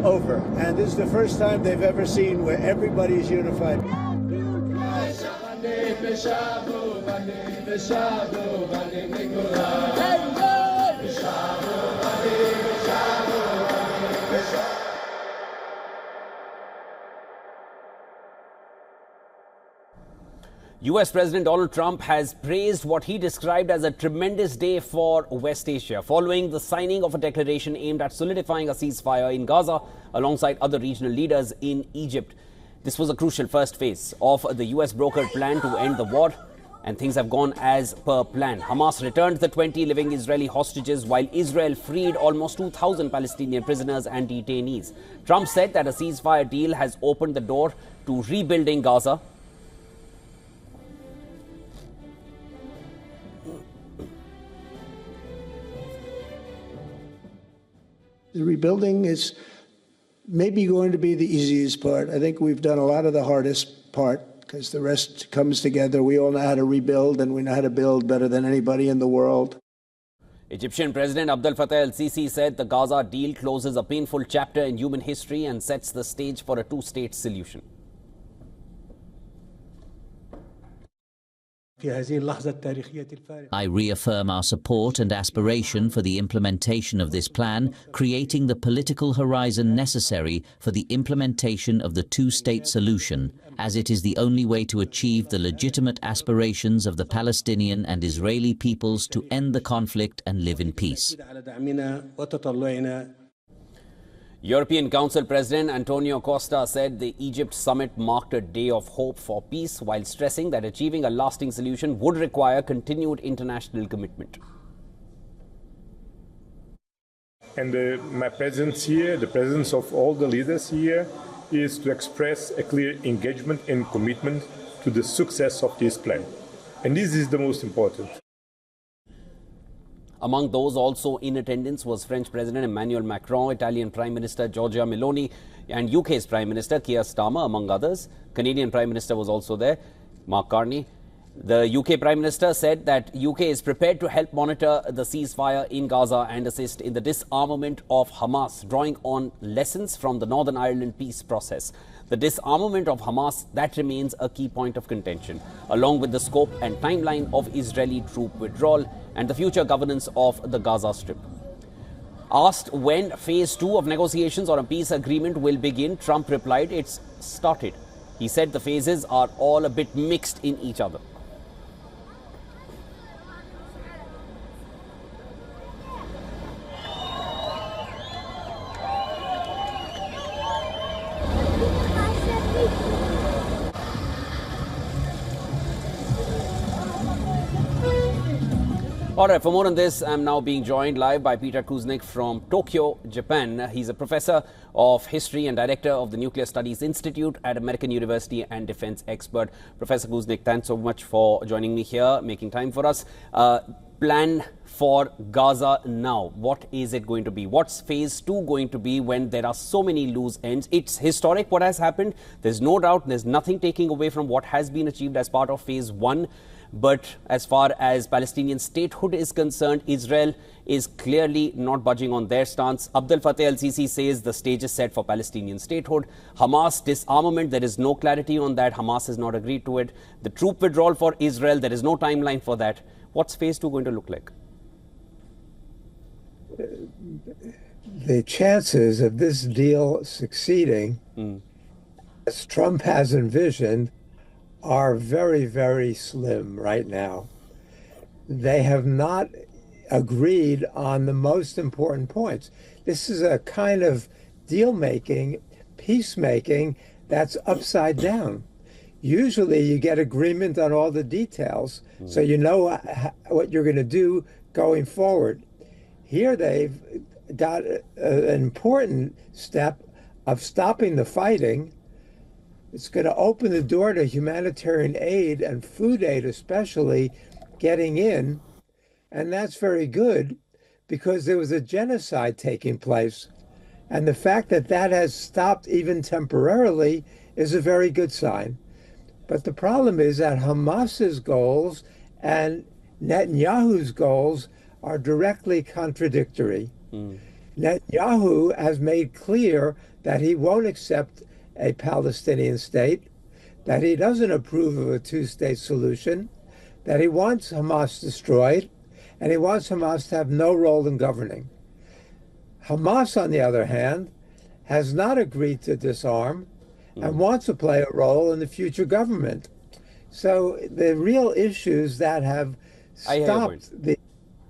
over. And this is the first time they've ever seen where everybody's unified. US President Donald Trump has praised what he described as a tremendous day for West Asia, following the signing of a declaration aimed at solidifying a ceasefire in Gaza alongside other regional leaders in Egypt. This was a crucial first phase of the US brokered plan to end the war, and things have gone as per plan. Hamas returned the 20 living Israeli hostages, while Israel freed almost 2,000 Palestinian prisoners and detainees. Trump said that a ceasefire deal has opened the door to rebuilding Gaza. The rebuilding is maybe going to be the easiest part. I think we've done a lot of the hardest part because the rest comes together. We all know how to rebuild, and we know how to build better than anybody in the world. Egyptian President Abdel Fattah el-Sisi said the Gaza deal closes a painful chapter in human history and sets the stage for a two-state solution. I reaffirm our support and aspiration for the implementation of this plan, creating the political horizon necessary for the implementation of the two-state solution, as it is the only way to achieve the legitimate aspirations of the Palestinian and Israeli peoples to end the conflict and live in peace. European Council President Antonio Costa said the Egypt summit marked a day of hope for peace, while stressing that achieving a lasting solution would require continued international commitment. And my presence here, the presence of all the leaders here, is to express a clear engagement and commitment to the success of this plan. And this is the most important. Among those also in attendance was French President Emmanuel Macron, Italian Prime Minister Giorgia Meloni, and UK's Prime Minister Keir Starmer, among others. Canadian Prime Minister was also there, Mark Carney. The UK Prime Minister said that UK is prepared to help monitor the ceasefire in Gaza and assist in the disarmament of Hamas, drawing on lessons from the Northern Ireland peace process. The disarmament of Hamas, that remains a key point of contention, along with the scope and timeline of Israeli troop withdrawal and the future governance of the Gaza Strip. Asked when phase 2 of negotiations on a peace agreement will begin, Trump replied, "It's started." He said the phases are all a bit mixed in each other. All right, for more on this, I'm now being joined live by Peter Kuznick from Tokyo, Japan. He's a professor of history and director of the Nuclear Studies Institute at American University and defense expert. Professor Kuznick, thanks so much for joining me here, making time for us. Plan for Gaza now. What is it going to be? What's phase 2 going to be when there are so many loose ends? It's historic what has happened. There's no doubt, there's nothing taking away from what has been achieved as part of phase 1. But as far as Palestinian statehood is concerned, Israel is clearly not budging on their stance. Abdel Fattah el-Sisi says the stage is set for Palestinian statehood. Hamas disarmament, there is no clarity on that. Hamas has not agreed to it. The troop withdrawal for Israel, there is no timeline for that. What's phase 2 going to look like? The chances of this deal succeeding, as Trump has envisioned, are very, very slim right now. They have not agreed on the most important points. This is a kind of deal-making, peacemaking that's upside down. Usually you get agreement on all the details, so you know what you're going to do going forward. Here they've got an important step of stopping the fighting. It's going to open the door to humanitarian aid and food aid especially getting in. And that's very good because there was a genocide taking place. And the fact that that has stopped even temporarily is a very good sign. But the problem is that Hamas's goals and Netanyahu's goals are directly contradictory. Netanyahu has made clear that he won't accept a Palestinian state, that he doesn't approve of a two-state solution, that he wants Hamas destroyed, and he wants Hamas to have no role in governing. Hamas, on the other hand, has not agreed to disarm and wants to play a role in the future government. So the real issues that have stopped the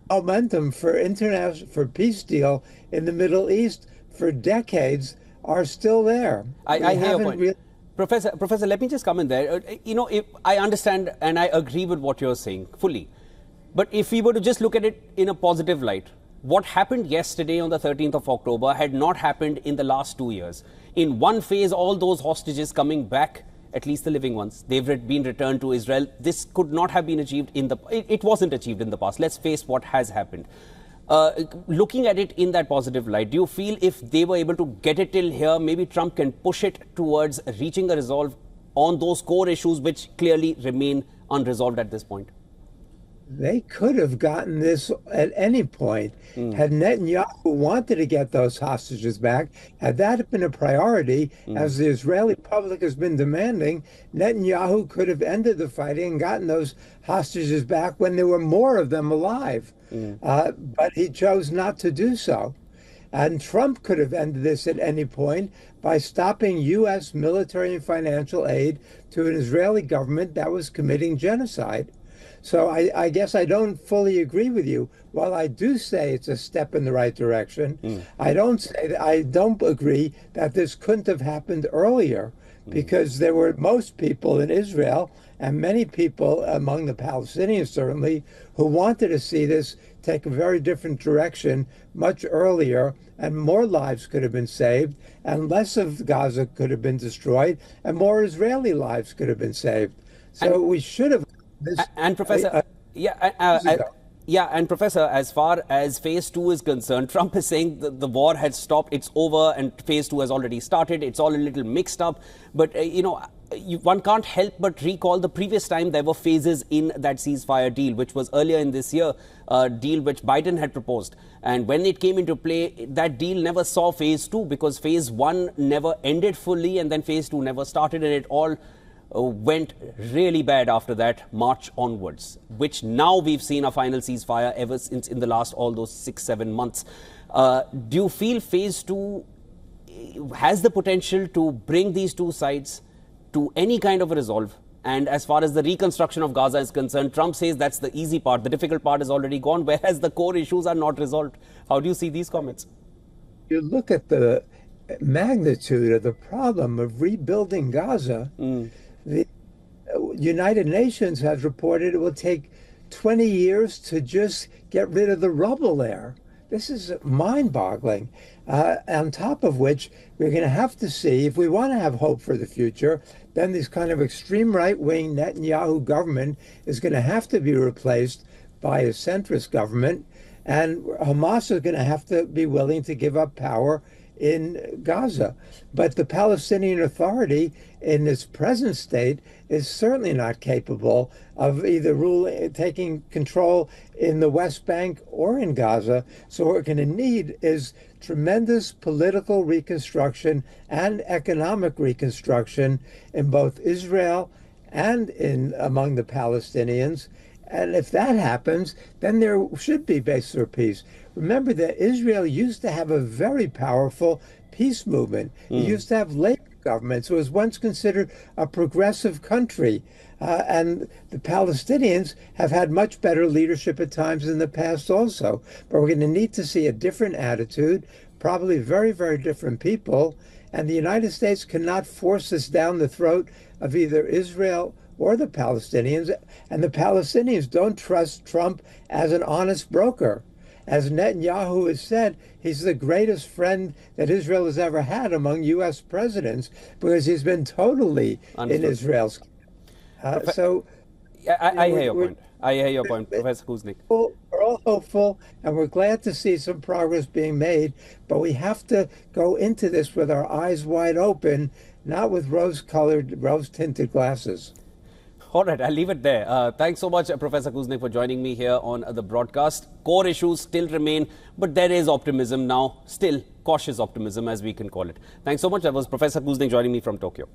momentum for peace deal in the Middle East for decades are still there. I hear your point. Professor, let me just come in there. If I understand and I agree with what you're saying fully. But if we were to just look at it in a positive light, what happened yesterday on the 13th of October had not happened in the last 2 years. In one phase, all those hostages coming back, at least the living ones, they've been returned to Israel. This could not have been achieved it wasn't achieved in the past. Let's face what has happened. Looking at it in that positive light, do you feel if they were able to get it till here, maybe Trump can push it towards reaching a resolve on those core issues which clearly remain unresolved at this point? They could have gotten this at any point. Had Netanyahu wanted to get those hostages back, had that been a priority, as the Israeli public has been demanding, Netanyahu could have ended the fighting and gotten those hostages back when there were more of them alive. But he chose not to do so. And Trump could have ended this at any point by stopping U.S. military and financial aid to an Israeli government that was committing genocide. So I guess I don't fully agree with you. While I do say it's a step in the right direction, I don't agree that this couldn't have happened earlier, because there were most people in Israel and many people among the Palestinians certainly who wanted to see this take a very different direction much earlier, and more lives could have been saved, and less of Gaza could have been destroyed, and more Israeli lives could have been saved. So we should have. And Professor, and Professor, as far as phase 2 is concerned, Trump is saying that the war has stopped, it's over, and phase 2 has already started. It's all a little mixed up. But, one can't help but recall the previous time there were phases in that ceasefire deal, which was earlier in this year, a deal which Biden had proposed. And when it came into play, that deal never saw phase 2 because phase 1 never ended fully, and then phase 2 never started, and it all went really bad after that, March onwards, which now we've seen a final ceasefire ever since in the last all those 6-7 months. Do you feel phase 2 has the potential to bring these two sides to any kind of a resolve? And as far as the reconstruction of Gaza is concerned, Trump says that's the easy part. The difficult part is already gone, whereas the core issues are not resolved. How do you see these comments? You look at the magnitude of the problem of rebuilding Gaza. The United Nations has reported it will take 20 years to just get rid of the rubble there. This is mind-boggling. On top of which, we're going to have to see, if we want to have hope for the future, then this kind of extreme right-wing Netanyahu government is going to have to be replaced by a centrist government, and Hamas is going to have to be willing to give up power in Gaza. But the Palestinian Authority in its present state is certainly not capable of either taking control in the West Bank or in Gaza. So what we're going to need is tremendous political reconstruction and economic reconstruction in both Israel and among the Palestinians. And if that happens, then there should be basis for peace. Remember that Israel used to have a very powerful peace movement. It used to have labor governments. It was once considered a progressive country. And the Palestinians have had much better leadership at times in the past also. But we're going to need to see a different attitude, probably very, very different people. And the United States cannot force this down the throat of either Israel or the Palestinians. And the Palestinians don't trust Trump as an honest broker. As Netanyahu has said, he's the greatest friend that Israel has ever had among U.S. presidents because he's been totally in Israel's. I hear your point. I hear your point, Professor Kuznick. We're all hopeful, and we're glad to see some progress being made, but we have to go into this with our eyes wide open, not with rose-tinted glasses. All right, I'll leave it there. Thanks so much, Professor Kuznick, for joining me here on the broadcast. Core issues still remain, but there is optimism now, still cautious optimism, as we can call it. Thanks so much. That was Professor Kuznick joining me from Tokyo.